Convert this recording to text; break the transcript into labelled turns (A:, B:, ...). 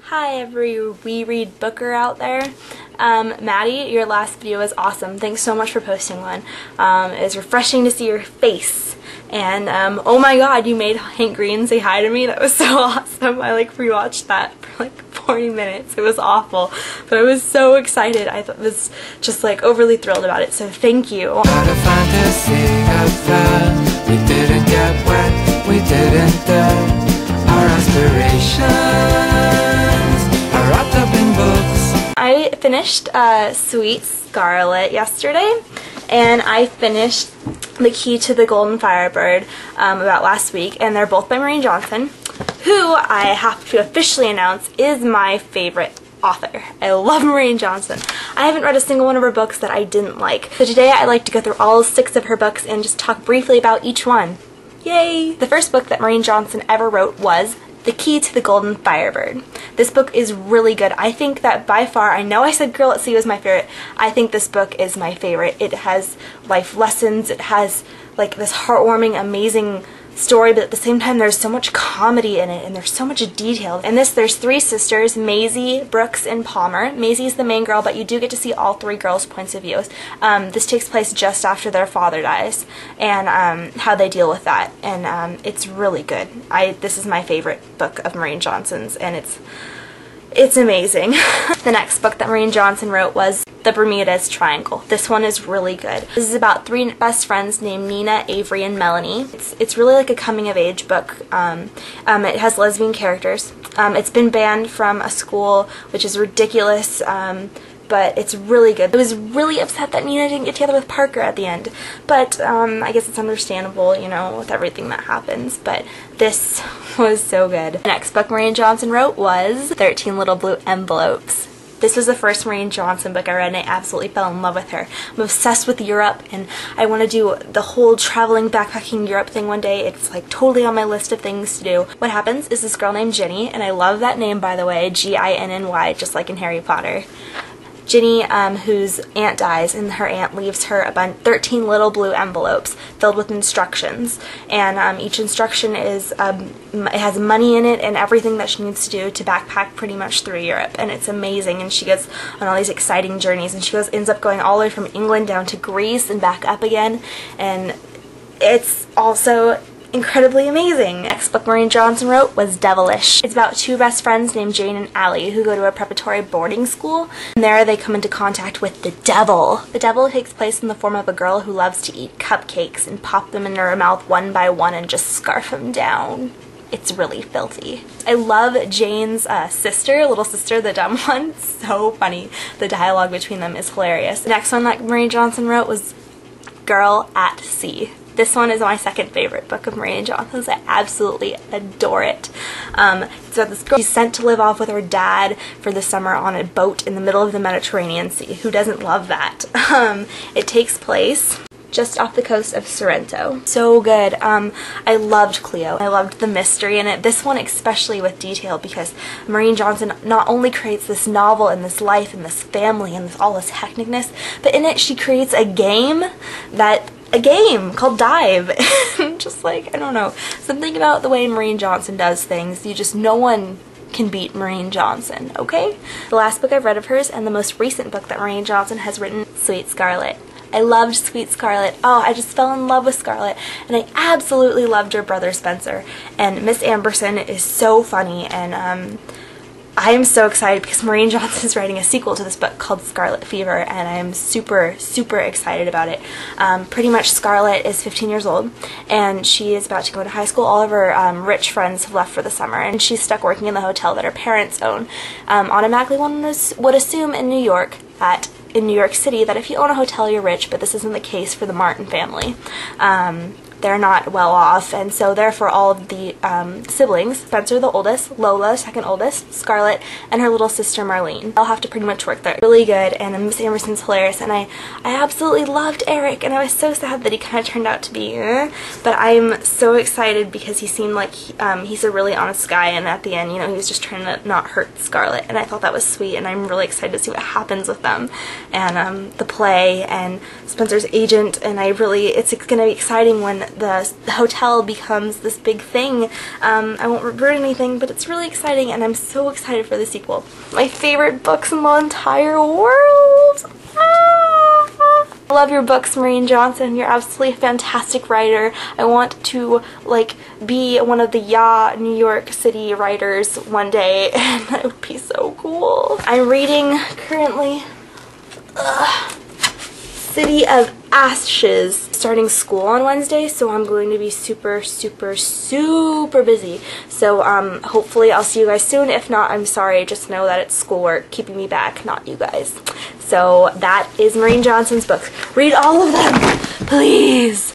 A: Hi every We Read Booker out there. Maddie, your last video was awesome. Thanks so much for posting one. It was refreshing to see your face. And oh my god, you made Hank Green say hi to me. That was so awesome. I rewatched that for 40 minutes. It was awful. But I was so excited. I was just overly thrilled about it. So thank you.
B: Had a fantasy affair. We didn't get wet, we didn't dare. Our aspirations are wrapped up in books.
A: I finished Sweet Scarlet yesterday, and I finished The Key to the Golden Firebird about last week, and they're both by Maureen Johnson, who I have to officially announce is my favorite author. I love Maureen Johnson. I haven't read a single one of her books that I didn't like. So today I'd like to go through all 6 of her books and just talk briefly about each one. Yay! The first book that Maureen Johnson ever wrote was The Key to the Golden Firebird. This book is really good. I think that by far, I know I said Girl at Sea was my favorite, I think this book is my favorite. It has life lessons, it has this heartwarming, amazing story, but at the same time there's so much comedy in it and there's so much detail. In this there's 3 sisters, Maisie, Brooks, and Palmer. Maisie's the main girl, but you do get to see all 3 girls' points of views. This takes place just after their father dies and how they deal with that, and it's really good. This is my favorite book of Maureen Johnson's, and it's amazing. The next book that Maureen Johnson wrote was The Bermudas Triangle. This one is really good. This is about 3 best friends named Nina, Avery, and Melanie. It's really like a coming-of-age book. It has lesbian characters. It's been banned from a school, which is ridiculous, but it's really good. I was really upset that Nina didn't get together with Parker at the end, but I guess it's understandable, you know, with everything that happens, but this was so good. The next book Maureen Johnson wrote was 13 Little Blue Envelopes. This was the first Maureen Johnson book I read, and I absolutely fell in love with her. I'm obsessed with Europe, and I want to do the whole traveling, backpacking Europe thing one day. It's totally on my list of things to do. What happens is this girl named Ginny, and I love that name, by the way, G-I-N-N-Y, just like in Harry Potter. Ginny, whose aunt dies, and her aunt leaves her 13 little blue envelopes filled with instructions, and each instruction is it has money in it and everything that she needs to do to backpack pretty much through Europe, and it's amazing. And she goes on all these exciting journeys, and she ends up going all the way from England down to Greece and back up again, and it's also incredibly amazing. The next book Maureen Johnson wrote was Devilish. It's about 2 best friends named Jane and Allie who go to a preparatory boarding school, and there they come into contact with the devil. The devil takes place in the form of a girl who loves to eat cupcakes and pop them in her mouth one by one and just scarf them down. It's really filthy. I love Jane's little sister, the dumb one. So funny. The dialogue between them is hilarious. The next one that Maureen Johnson wrote was Girl at Sea. This one is my second favorite book of Maureen Johnson's. I absolutely adore it. It's about this girl. She's sent to live off with her dad for the summer on a boat in the middle of the Mediterranean Sea. Who doesn't love that? It takes place just off the coast of Sorrento. So good. I loved Cleo. I loved the mystery in it. This one especially with detail, because Maureen Johnson not only creates this novel and this life and this family and all this hecticness, but in it she creates a game called Dive. Just I don't know, something about the way Maureen Johnson does things, no one can beat Maureen Johnson, okay? The last book I've read of hers, and the most recent book that Maureen Johnson has written, Sweet Scarlet. I loved Sweet Scarlet. Oh, I just fell in love with Scarlet, and I absolutely loved her brother Spencer. And Miss Amberson is so funny, and I am so excited because Maureen Johnson is writing a sequel to this book called Scarlet Fever, and I am super, super excited about it. Pretty much Scarlet is 15 years old, and she is about to go to high school. All of her rich friends have left for the summer, and she's stuck working in the hotel that her parents own. Automatically one would assume in New York City that if you own a hotel you're rich, but this isn't the case for the Martin family. They're not well off, and so therefore all of the siblings, Spencer the oldest, Lola second oldest, Scarlet, and her little sister Marlene, they'll have to pretty much work there. Really good, and Miss Amberson's hilarious, and I absolutely loved Eric, and I was so sad that he kind of turned out to be but I'm so excited because he seemed like he's a really honest guy, and at the end, you know, he was just trying to not hurt Scarlet, and I thought that was sweet, and I'm really excited to see what happens with them, and the play, and Spencer's agent, and it's going to be exciting when the hotel becomes this big thing. I won't ruin anything, but it's really exciting, and I'm so excited for the sequel. My favorite books in the entire world! I love your books, Maureen Johnson. You're absolutely a fantastic writer. I want to, like, be one of the New York City writers one day, and that would be so cool. I'm reading currently City of Ashes, starting school on Wednesday, so I'm going to be super busy. So hopefully I'll see you guys soon. If not, I'm sorry. Just know that it's schoolwork keeping me back, not you guys. So that is Maureen Johnson's books. Read all of them, please.